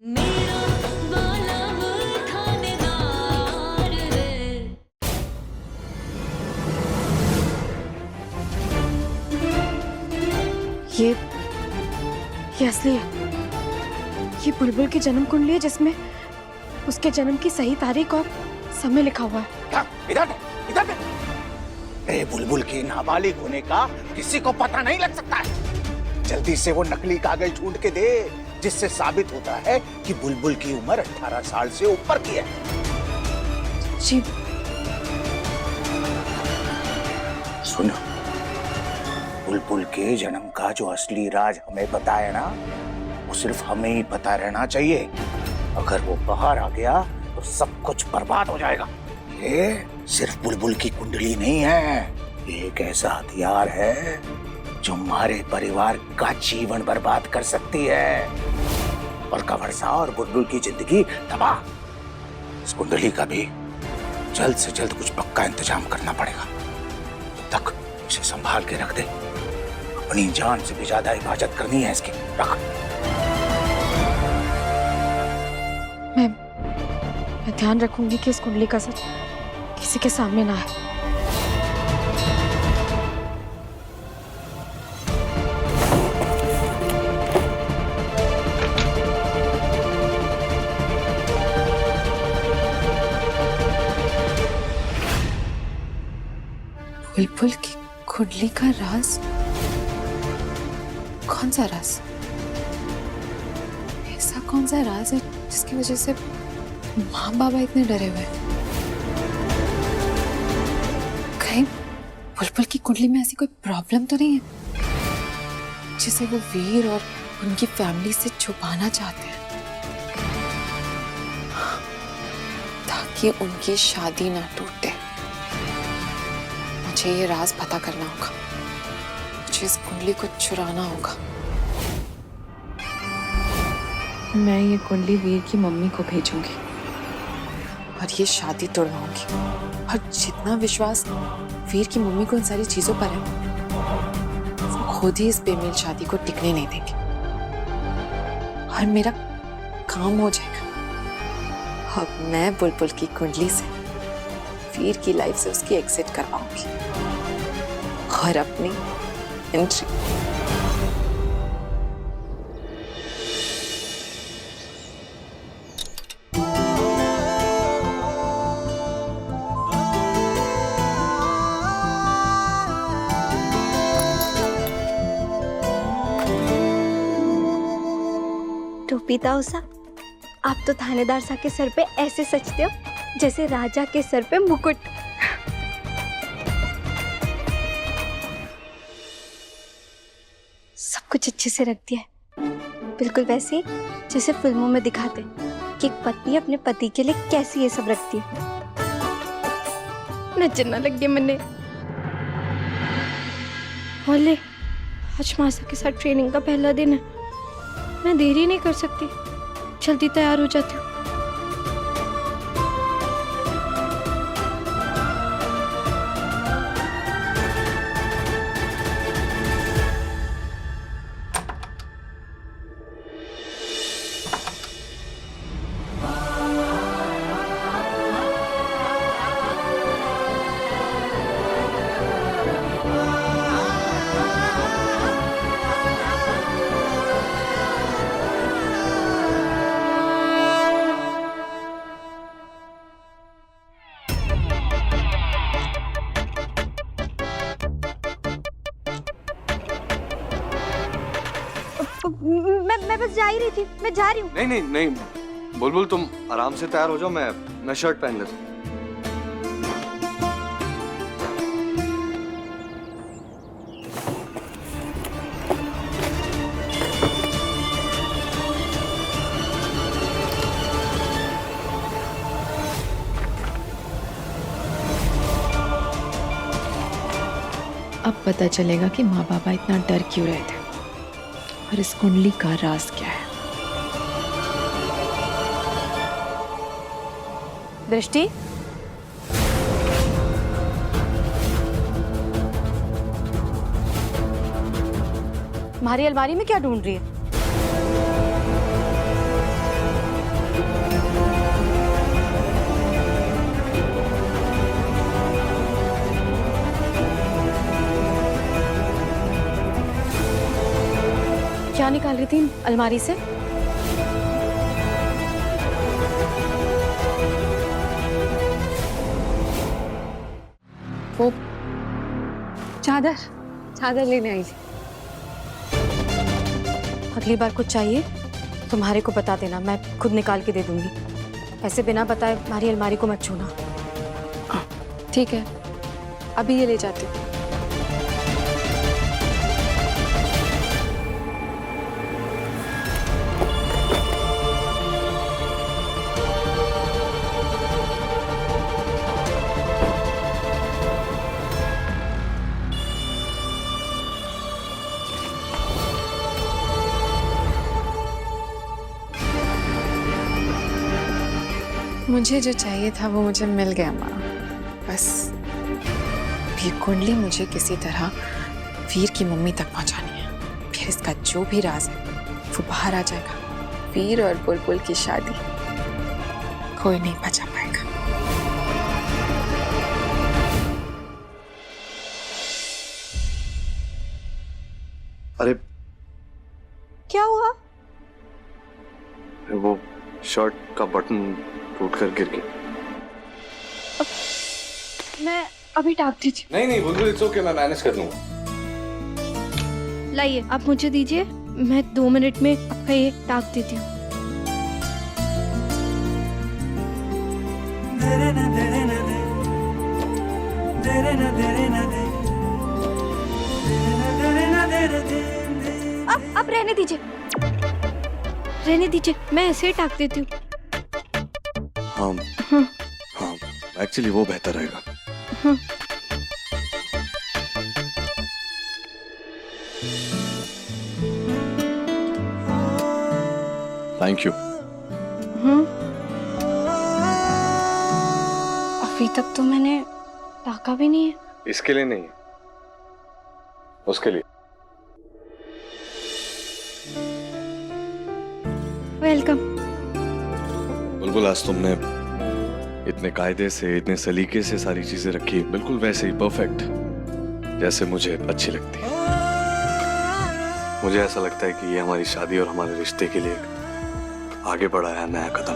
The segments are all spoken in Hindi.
मेरा वाला वो थानेदार है। ये असली है। ये बुलबुल की जन्म कुंडली है जिसमें उसके जन्म की सही तारीख और समय लिखा हुआ है। क्या? इधर दे। अरे बुलबुल के नाबालिग होने का किसी को पता नहीं लग सकता है। जल्दी से वो नकली कागज ढूंढ के दे जिससे साबित होता है कि बुलबुल की उम्र 18 साल से ऊपर की है। जी सुनो, बुलबुल के जन्म का जो असली राज हमें पता है ना, वो सिर्फ हमें ही पता रहना चाहिए। अगर वो बाहर आ गया तो सब कुछ बर्बाद हो जाएगा। ये सिर्फ बुलबुल की कुंडली नहीं है, ये एक ऐसा हथियार है जो हमारे परिवार का जीवन बर्बाद कर सकती है और कवर्सा और बुलबुल की जिंदगी तबाह। इस कुंडली का भी जल्द से जल्द कुछ पक्का इंतजाम करना पड़ेगा। तब तक इसे संभाल के रख दे। अपनी जान से भी ज्यादा हिफाजत करनी है इसकी। रख। मैं ध्यान रखूंगी कि इस कुंडली का सच किसी के सामने ना आए। बुलबुल की कुंडली का राज? कौन सा राज? ऐसा कौन सा राज है जिसकी वजह से माँ बाबा इतने डरे हुए हैं? कहीं बुलबुल की कुंडली में ऐसी कोई प्रॉब्लम तो नहीं है जिसे वो वीर और उनकी फैमिली से छुपाना चाहते हैं ताकि उनकी शादी ना टूटे? मुझे ये राज पता करना होगा। मुझे इस कुंडली को चुराना होगा। मैं ये कुंडली वीर की मम्मी को भेजूंगी और ये शादी तोड़वाऊंगी। और जितना विश्वास वीर की मम्मी को इन सारी चीजों पर है, वो खुद ही इस बेमेल शादी को टिकने नहीं देंगे और मेरा काम हो जाएगा। अब मैं बुलबुल की कुंडली से वीर की लाइफ से उसकी एग्जिट करवाऊंगी और अपनी एंट्री। टोपी ताऊ सा, आप तो थानेदार सा के सर पे ऐसे सजते हो जैसे राजा के सर पे मुकुट। सब कुछ अच्छे से रख दिया है, बिल्कुल वैसे ही जैसे फिल्मों में दिखाते हैं कि एक पत्नी अपने पति के लिए कैसे ये सब रखती है। नचना लग गया मैंने। ओले, आज मासा के साथ ट्रेनिंग का पहला दिन है। मैं देरी नहीं कर सकती, जल्दी तैयार हो जाती हूँ। मैं बस जा ही रही थी, मैं जा रही हूँ। नहीं नहीं नहीं बुलबुल, तुम आराम से तैयार हो जाओ। मैं शर्ट पहन लेता हूँ। अब पता चलेगा कि माँ बाबा इतना डर क्यों रहे थे और इस कुंडली का राज क्या है। दृष्टि, तुम्हारी अलमारी में क्या ढूंढ रही है? क्या निकाल रही थी अलमारी से? वो चादर लेने आई थी। अगली बार कुछ चाहिए तुम्हारे को बता देना, मैं खुद निकाल के दे दूंगी। ऐसे बिना बताए हमारी अलमारी को मत छूना। ठीक है, अभी ये ले जाती हूँ। मुझे जो चाहिए था वो मुझे मिल गया माँ। बस ये कुंडली मुझे किसी तरह वीर की मम्मी तक पहुंचानी है। फिर इसका जो भी राज है वो बाहर आ जाएगा। वीर और बुलबुल की शादी कोई नहीं बचा पाएगा। अरे क्या हुआ? वो शर्ट का बटन टूट कर गिर गया। मैं अभी टाक दीजिए। नहीं बुलबुल, इट्स ओके, मैं मैनेज कर लूंगा। लाइए, आप मुझे दीजिए, मैं 2 मिनट में आपका ये टाक देती हूँ। आप रहने दीजिए, मैं ऐसे ही टाक देती हूँ। हाँ, एक्चुअली वो बेहतर रहेगा। Thank you. अभी तक तो मैंने टाका भी नहीं है। इसके लिए नहीं, उसके लिए। वेलकम। बुलबुल, आज तुमने इतने कायदे से, इतने सलीके से सारी चीजें रखी, बिल्कुल वैसे ही परफेक्ट जैसे मुझे अच्छी लगती है। मुझे ऐसा लगता है कि ये हमारी शादी और हमारे रिश्ते के लिए आगे बढ़ा है नया कदम।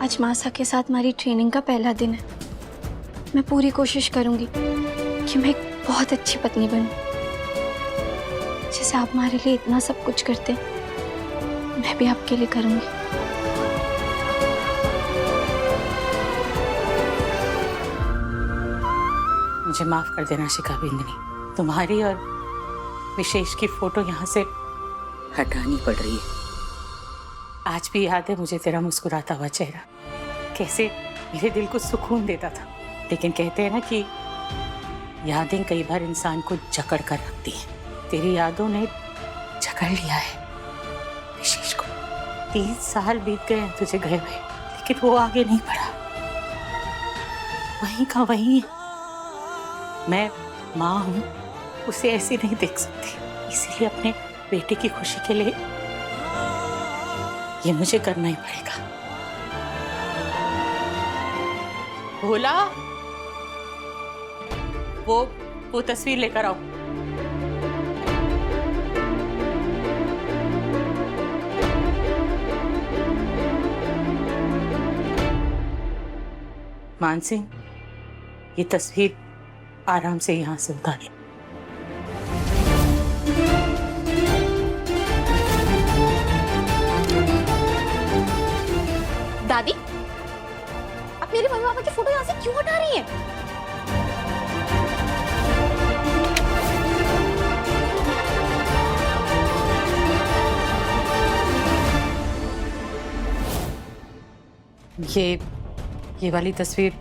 आज मासा के साथ हमारी ट्रेनिंग का पहला दिन है। मैं पूरी कोशिश करूंगी कि मैं एक बहुत अच्छी पत्नी बनूं। जैसे आप हमारे लिए इतना सब कुछ करते हैं, मैं भी आपके लिए करूंगी। मुझे माफ कर देना शिखा बिंदनी, तुम्हारी और विशेष की फोटो यहाँ से हटानी पड़ रही है। आज भी याद है मुझे तेरा मुस्कुराता हुआ चेहरा, कैसे मेरे दिल को सुकून देता था। लेकिन कहते हैं ना कि यादें कई बार इंसान को जकड़ कर रखती हैं। तेरी यादों ने जकड़ लिया है विशेष को। 30 साल बीत गए हैं तुझे गए हुए, लेकिन वो आगे नहीं बढ़ा, वहीं का वहीं। मैं माँ हूँ, उसे ऐसी नहीं देख सकती, इसीलिए अपने बेटे की खुशी के लिए ये मुझे करना ही पड़ेगा। भोला, वो तस्वीर लेकर आओ। मान सिंह, ये तस्वीर आराम से यहाँ से उतार लो। दादी, आप मेरे मम्मी पापा की फोटो यहाँ से क्यों हटा रही हैं? ये वाली तस्वीर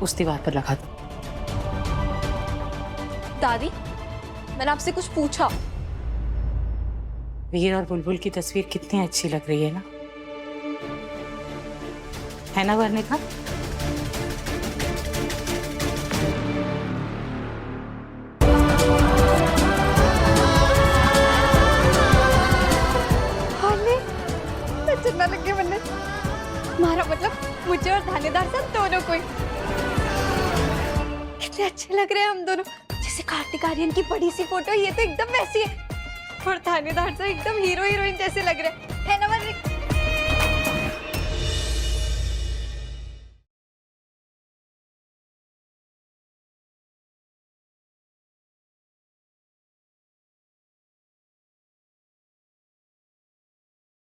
उस दीवार पर लगा दो। दादी, मैंने आपसे कुछ पूछा। वीर और बुलबुल की तस्वीर कितनी अच्छी लग रही है ना वर्णिका? चिल्ला लग गया मैंने। हमारा मतलब मुझे और थानेदार साहब दोनों को। कितने अच्छे लग रहे हैं हम दोनों, जैसे जैसे कार्तिक आर्यन की बड़ी सी फोटो, ये तो एकदम वैसी है। और थानेदार तो एकदम हीरो हीरोइन जैसे लग रहे हैं, है ना वर्णिक?